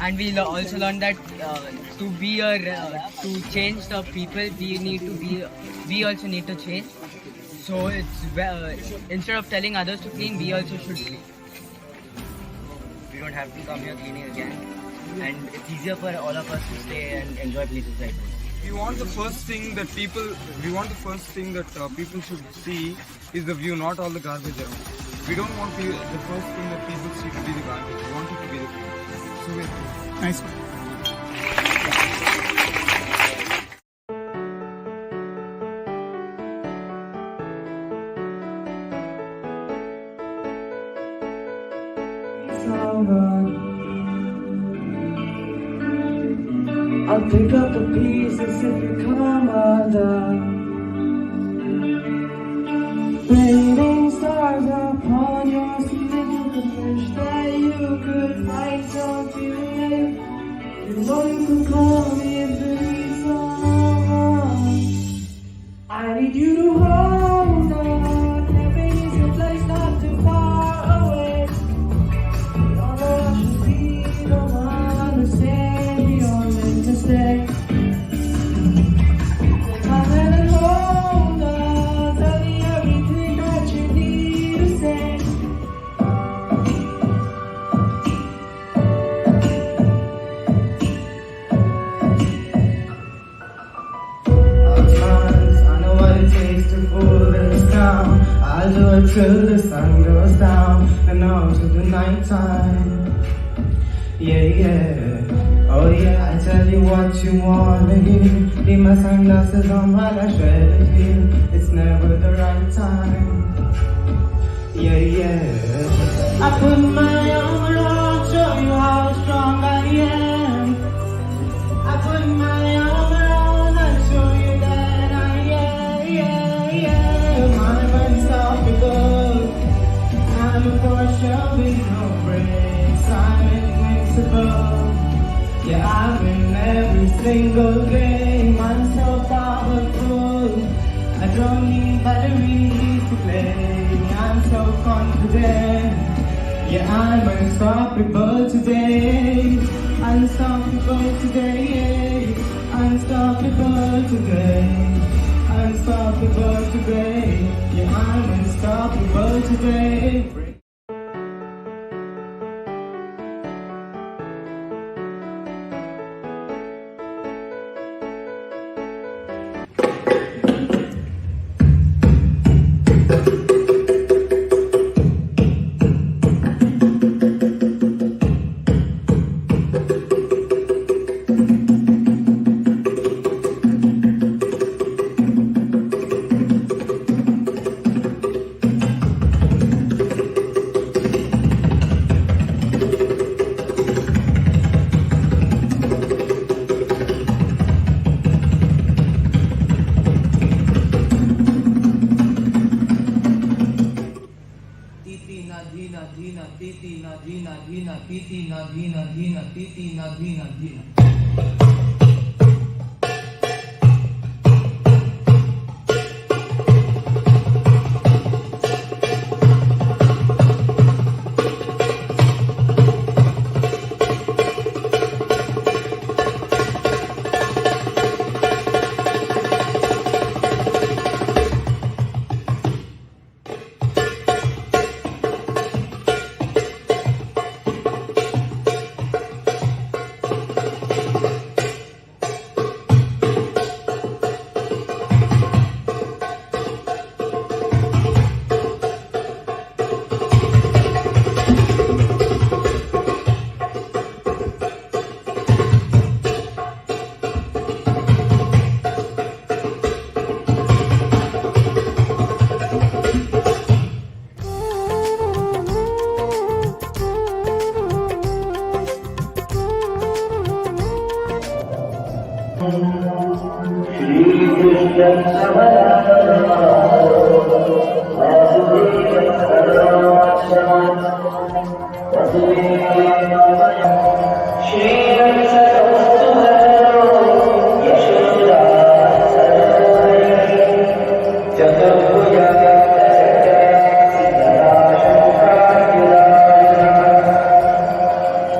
and we also learned that to change the people, we also need to change. So instead of telling others to clean, we also should clean. We don't have to come here cleaning again, and it's easier for all of us to stay and enjoy places like this. We want the first thing that people should see is the view, not all the garbage around. We don't want the first thing that people see to be the garbage. We want it to be the view. So we're Nice. I'll pick up the pieces if you come undone. Raining stars upon your skin. You could wish that you could find something new. You know you could call me if there is someone. I need you to hold on. Heaven is a place not too far away. Although I should be the one to say you're meant to stay. Come and hold on. Tell me everything that you need to say. I know what it takes to fool this town. I'll do it till the sun goes down and on to the night time. Yeah, yeah. Oh yeah, I tell you what you wanna hear. Leave my sunglasses on while I shred it here. It's never the right time. Yeah, yeah. I put my armor on, show you how strong I am. I put my armor on and show you that I am. I'm unstoppable. I'm a force, shall be no breaks. I'm invincible. Yeah, I win every single game. I'm so powerful. I don't need batteries to play. I'm so confident. Yeah, I'm unstoppable today. Unstoppable today. Unstoppable today. Unstoppable today. Yeah, I'm unstoppable today.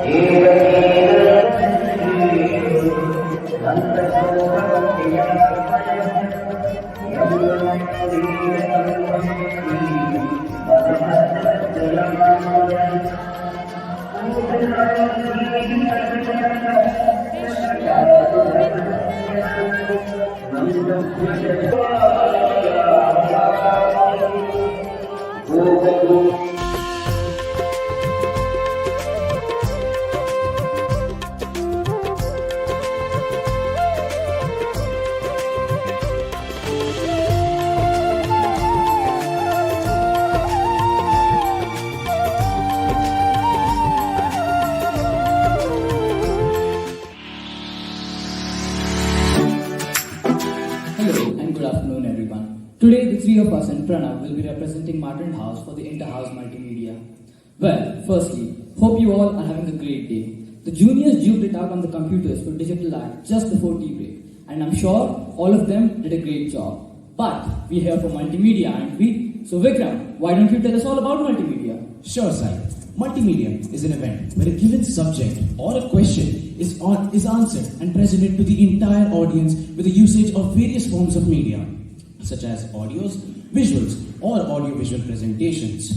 Even Hello and good afternoon everyone. Today the three of us and Pranav will be representing Martin House for the Inter-House Multimedia. Well, firstly, hope you all are having a great day. The juniors duped it out on the computers for digital art just before tea break, and I'm sure all of them did a great job. But we're here for multimedia, aren't we? So Vikram, why don't you tell us all about multimedia? Sure, Sai. Multimedia is an event where a given subject or a question is answered and presented to the entire audience with the usage of various forms of media, such as audios, visuals, or audiovisual presentations.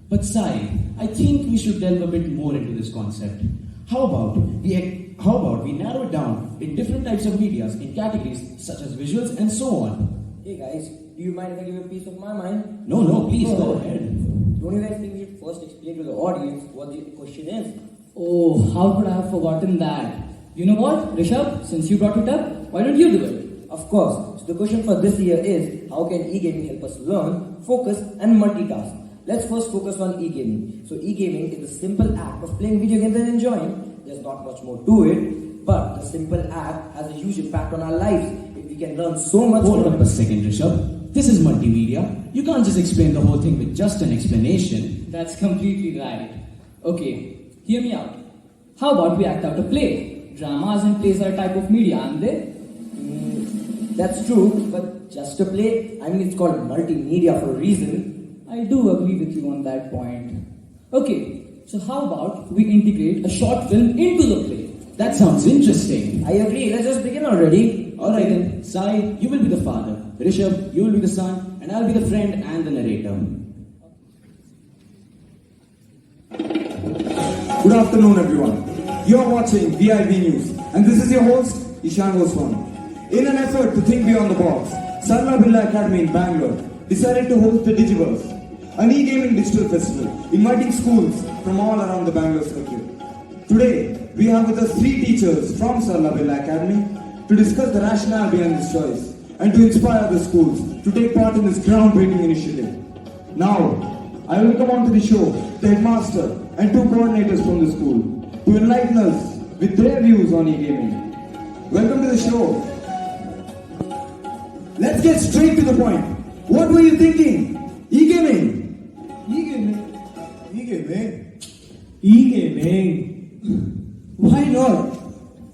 But Sai, I think we should delve a bit more into this concept. How about we narrow it down in different types of medias in categories such as visuals and so on? Hey guys, do you mind if I give a piece of my mind? No, please go ahead. Don't you guys think we should first explain to the audience what the question is? Oh, how could I have forgotten that? You know what, Rishabh, since you brought it up, why don't you do it? Of course. So the question for this year is, how can e-gaming help us learn, focus and multitask? Let's first focus on e-gaming. So e-gaming is the simple act of playing video games and enjoying. There's not much more to it, but the simple act has a huge impact on our lives. We can learn so much. Hold up a second, Rishabh. This is multimedia. You can't just explain the whole thing with just an explanation. That's completely right. Okay, hear me out. How about we act out a play? Dramas and plays are a type of media, aren't they? That's true, but just a play, I mean it's called multimedia for a reason. I do agree with you on that point. Okay, so how about we integrate a short film into the play? That sounds interesting. I agree, let's just begin already. Alright then, Sai, you will be the father. Rishabh, you will be the son, and I'll be the friend and the narrator. Good afternoon, everyone. You're watching VIV News, and this is your host, Ishan Goswami. In an effort to think beyond the box, Sarla Birla Academy in Bangalore decided to host the Digiverse, an e-gaming digital festival, inviting schools from all around the Bangalore circuit. Today, we have with us 3 teachers from Sarla Birla Academy to discuss the rationale behind this choice and to inspire other schools to take part in this groundbreaking initiative. Now, I welcome onto the show the headmaster and 2 coordinators from the school to enlighten us with their views on e-gaming. Welcome to the show. Let's get straight to the point. What were you thinking? E-gaming. E-gaming? E-gaming? E-gaming? Why not?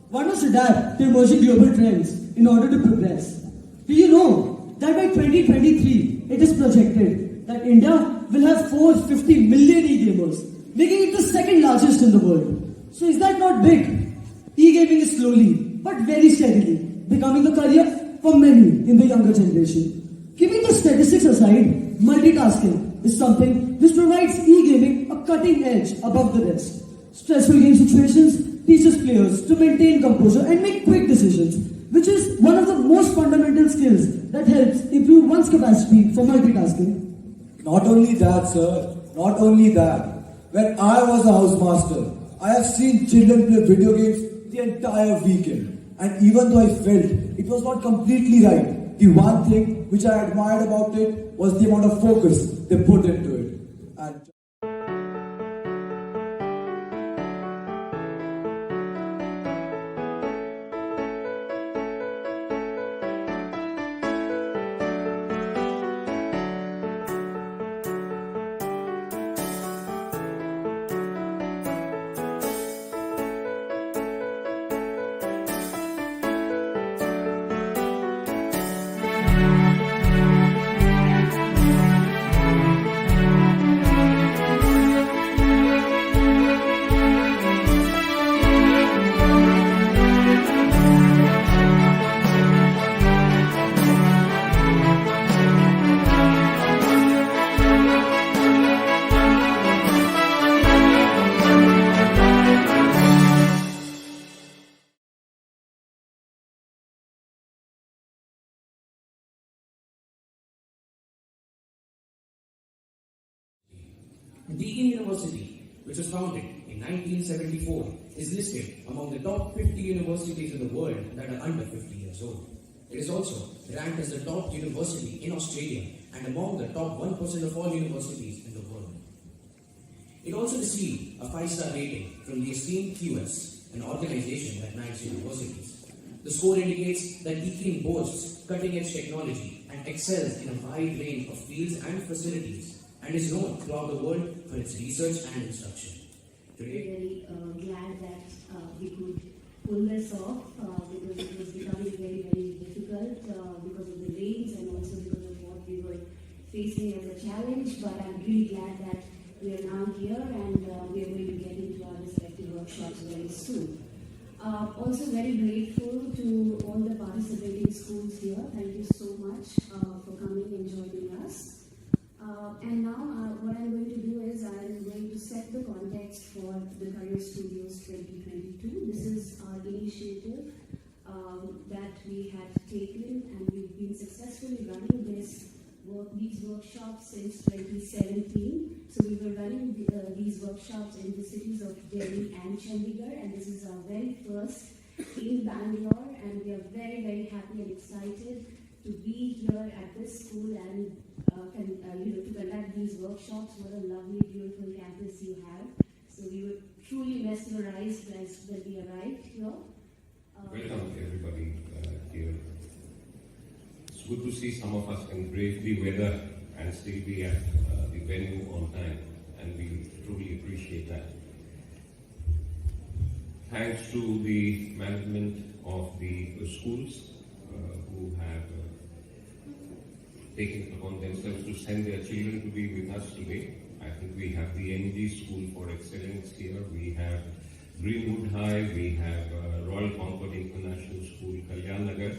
One must adapt to emerging global trends in order to progress. Do you know that by 2023, it is projected that India will have 450 million e-gamers, making it the second largest in the world. So is that not big? E-gaming is slowly, but very steadily, becoming a career for many in the younger generation. Keeping the statistics aside, multitasking is something which provides e-gaming a cutting edge above the rest. Stressful game situations teaches players to maintain composure and make quick decisions, which is one of the most fundamental skills that helps improve one's capacity for multitasking. Not only that, sir, not only that. When I was a housemaster, I have seen children play video games the entire weekend. And even though I felt it was not completely right, the one thing which I admired about it was the amount of focus they put into it. And Deakin University, which was founded in 1974, is listed among the top 50 universities in the world that are under 50 years old. It is also ranked as the top university in Australia and among the top 1% of all universities in the world. It also received a 5-star rating from the esteemed QS, an organization that ranks universities. The score indicates that Deakin boasts cutting-edge technology and excels in a wide range of fields and facilities, and is known throughout the world for its research and instruction. Today, Very glad that we could pull this off because it was becoming very, very difficult because of the rains and also because of what we were facing as a challenge. But I'm really glad that we are now here and we are going to get into our respective workshops very soon. Also very grateful to all the participating schools here. Thank you so much for coming and joining us. And now what I'm going to do is I'm going to set the context for the Career Studios 2022. This is our initiative that we had taken, and we've been successfully running these workshops since 2017. So we were running these workshops in the cities of Delhi and Chandigarh, and this is our very first in Bangalore, and we are very, very happy and excited to be here at this school and to conduct these workshops. What a lovely, beautiful campus you have. So we were truly mesmerized as when we arrived here. Welcome everybody here. It's good to see some of us can brave the weather and still be at the venue on time, and we truly appreciate that. Thanks to the management of the schools who have taken upon themselves to send their children to be with us today. I think we have the NG School for Excellence here, we have Greenwood High, we have Royal Concord International School, Kalyan Nagar.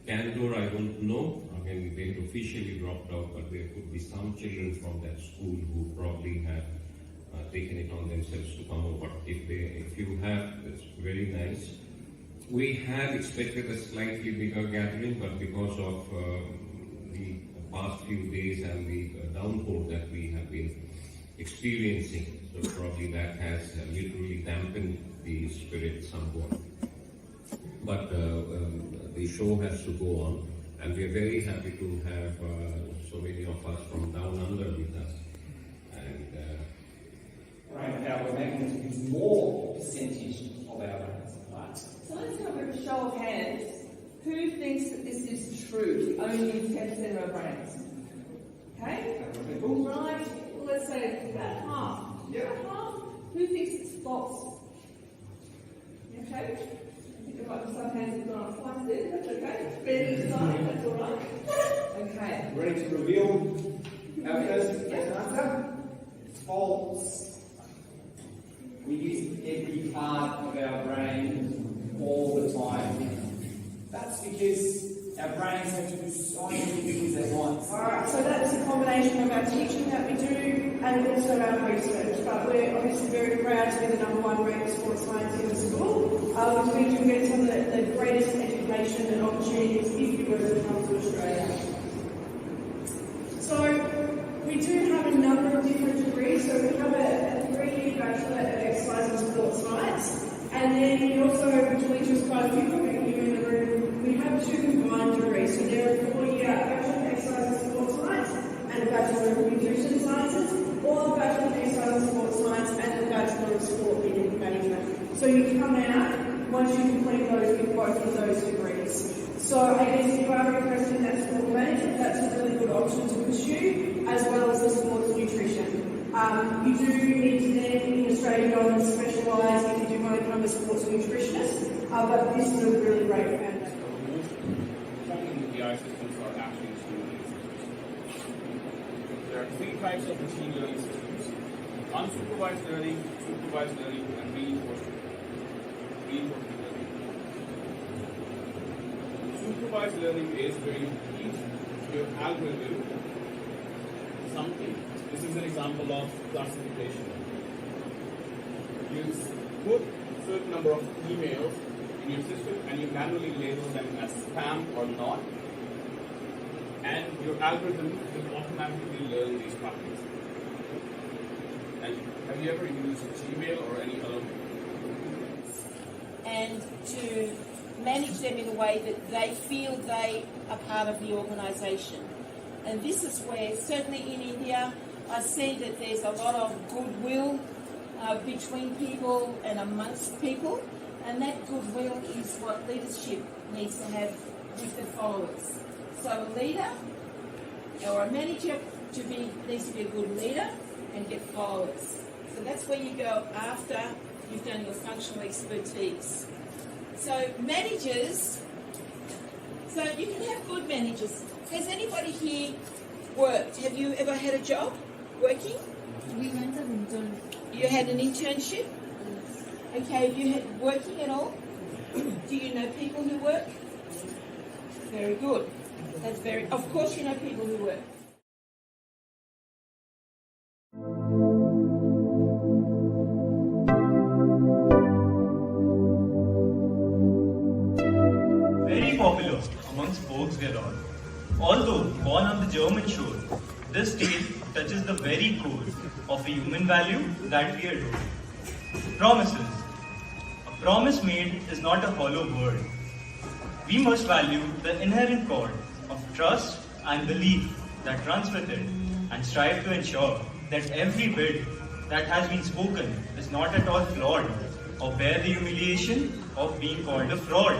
Cantor, I don't know, again they have officially dropped out, but there could be some children from that school who probably have taken it on themselves to come over. If you have, it's very nice. We had expected a slightly bigger gathering, but because of the past few days and the downpour that we have been experiencing, so probably that has literally dampened the spirit somewhat. But the show has to go on, and we are very happy to have so many of us from down under with us. And right now we're making to use more percentage of our brains. Right. So let's have a show of hands. Who thinks that this is true? We only use 10% of our brains. Okay? All right. Well, let's say about half. Yeah. About half. Who thinks it's false? Okay? I think there might be some hands that have gone up there. That's okay. Ready to decide? That's all right. Okay. Ready to reveal our first answer? It's false. We use every part of our brain all the time. That's because our brains have to do so many things at once. Alright, so that's a combination of our teaching that we do and also our research. But we're obviously very proud to be the #1 ranked sports science in the school, which means you get some of the greatest education and opportunities if you were to come to Australia. So we do have a number of different degrees. So we have a 3-year Bachelor of Exercise and Sports Science, and then we also, which is quite a few of you in the room, we have 2 combined degrees. So there are 4-year Bachelor of Exercise and Sports Science and a Bachelor of Nutrition Sciences, or a Bachelor of Exercise and Sports Science and a Bachelor of Sport Management. So you come out once you complete those with both of those degrees. So I guess if you are interested in that sport management, that's a really good option to pursue, as well as the sports nutrition. You do need to then, in Australia, go and specialise if you do want to become a sports nutritionist, but this is a really great foundation. Tracking the AI systems are actually student There are 3 types of machine learning systems: unsupervised learning, supervised learning, and reinforced learning. Supervised learning is where you teach your algorithm something. This is an example of classification. You put a certain number of emails in your system and you manually label them as spam or not, and your algorithm will automatically learn these patterns. Have you ever used Gmail or any other? And to manage them in a way that they feel they are part of the organisation. And this is where, certainly in India, I see that there's a lot of goodwill between people and amongst people, and that goodwill is what leadership needs to have with the followers. So a leader or a manager needs to be a good leader and get followers. So that's where you go after you've done your functional expertise. So managers, so you can have good managers. Has anybody here worked? Have you ever had a job working? We went an intern. You had an internship? Okay, you had working at all? Do you know people who work? Very good. That's very, of course you know people who work. Very popular amongst folks there all. Although born on the German shore, this tale touches the very core of a human value that we adore. Promises. A promise made is not a hollow word. We must value the inherent chord of trust and belief that runs with it and strive to ensure that every bit that has been spoken is not at all flawed or bear the humiliation of being called a fraud.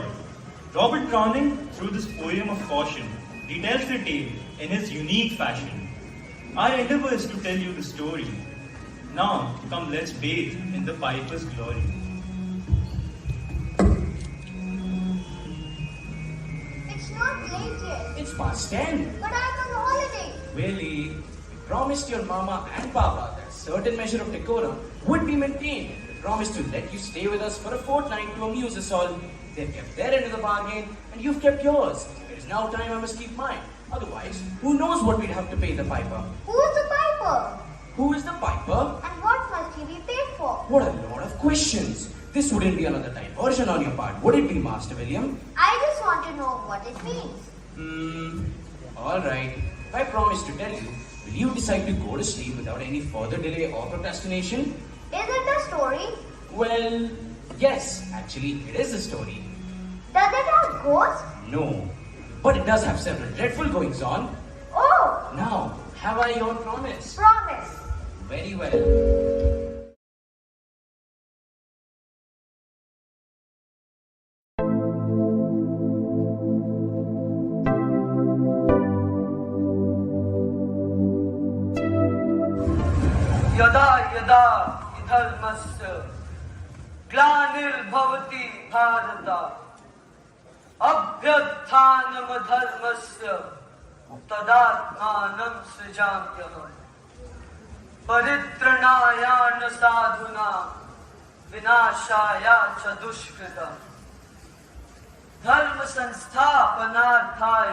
Robert Browning, through this poem of caution, retells the tale in his unique fashion. Our endeavor is to tell you the story. Now, come let's bathe in the piper's glory. It's not late yet. It's past 10. But I'm on holiday. Really? You promised your mama and papa that a certain measure of decorum would be maintained. They promised to let you stay with us for a fortnight to amuse us all. They've kept their end of the bargain, and you've kept yours. It is now time I must keep mine. Otherwise, who knows what we'd have to pay the piper? Who's the piper? Who is the piper? And what must he be paid for? What a lot of questions. This wouldn't be another diversion on your part, would it be, Master William? I just want to know what it means. Alright. If I promise to tell you, will you decide to go to sleep without any further delay or procrastination? Is it a story? Well, yes, actually, it is a story. Does it have ghosts? No, but it does have several dreadful goings on. Oh! Now, have I your promise? Promise. Very well. यदा यदा धर्मस्य ग्लानिर्भवति भारत अभ्युत्थानमधर्मस्य तदात्मानं सृजाम्यहम् परित्रणायान साधूनां विनाशाय च दुष्कृतम् धर्म संस्थापनार्थाय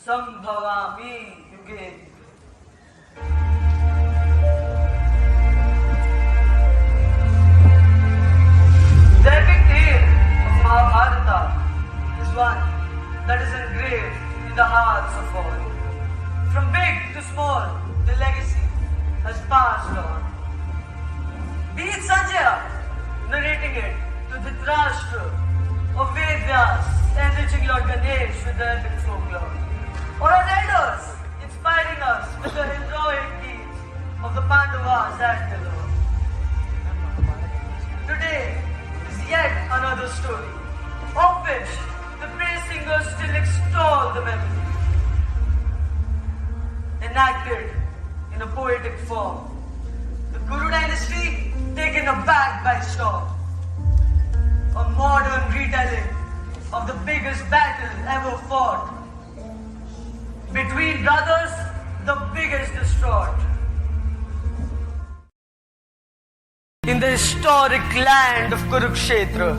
संभवामि युगे। The epic tale of Mahabharata is one that is engraved in the hearts of all. From big to small, the legacy has passed on. Be it Sanjaya narrating it to Dhritarashtra, or Vedvyas enriching Lord Ganesh with the epic folklore, or our elders inspiring us with the heroic deeds of the Pandavas at Galore. Today is yet another story, of which the praise singers still extol the memory. Enacted in a poetic form, the Kuru dynasty taken aback by storm. A modern retelling of the biggest battle ever fought. Between brothers, the biggest distraught. In the historic land of Kurukshetra,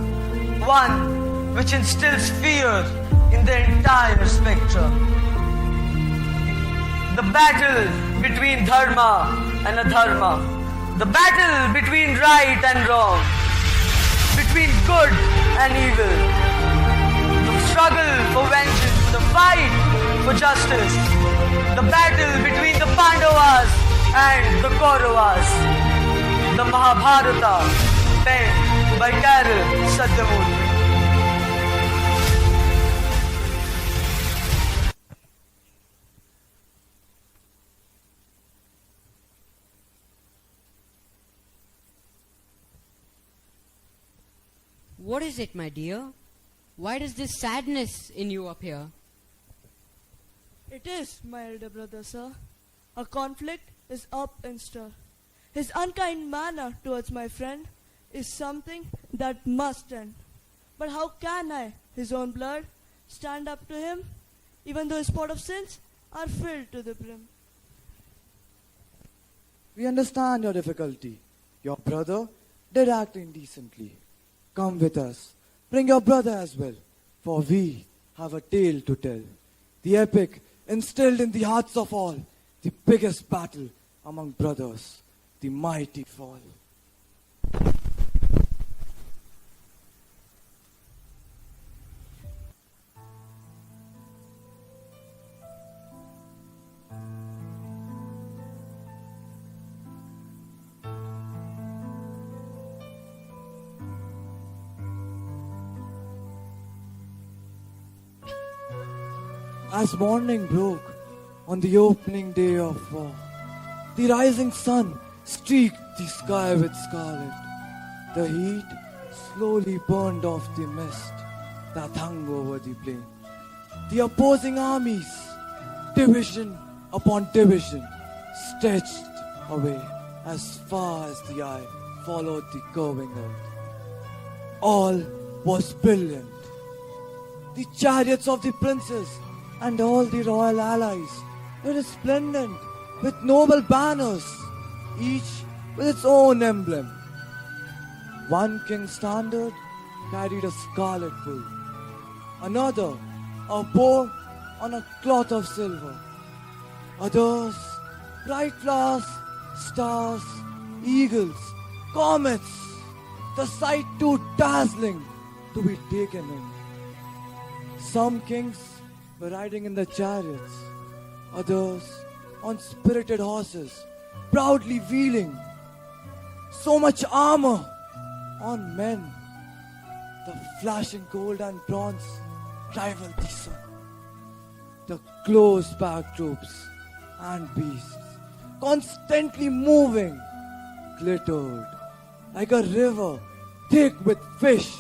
one which instills fear in the entire spectrum. The battle between dharma and adharma. The battle between right and wrong. Between good and evil. The struggle for vengeance. The fight for justice. The battle between the Pandavas and the Kauravas. the Mahabharata, penned by Carol Satyamurthy. What is it, my dear? Why does this sadness in you appear? It is, my elder brother, sir. A conflict is up in stir. His unkind manner towards my friend is something that must end. But how can I, his own blood, stand up to him, even though his pot of sins are filled to the brim? We understand your difficulty. Your brother did act indecently. Come with us. Bring your brother as well, for we have a tale to tell. The epic instilled in the hearts of all, the biggest battle among brothers, the mighty fall. As morning broke on the opening day of war, the rising sun streaked the sky with scarlet. The heat slowly burned off the mist that hung over the plain. The opposing armies, division upon division, stretched away as far as the eye followed the curving earth. All was brilliant. The chariots of the princes and all the royal allies were resplendent with noble banners, each with its own emblem. One king's standard carried a scarlet bull, another a boar on a cloth of silver, others bright flowers, stars, eagles, comets, the sight too dazzling to be taken in. Some kings were riding in the chariots, others on spirited horses, proudly wheeling. So much armor on men. The flashing gold and bronze rivaled the sun. The close-packed troops and beasts, constantly moving, glittered like a river thick with fish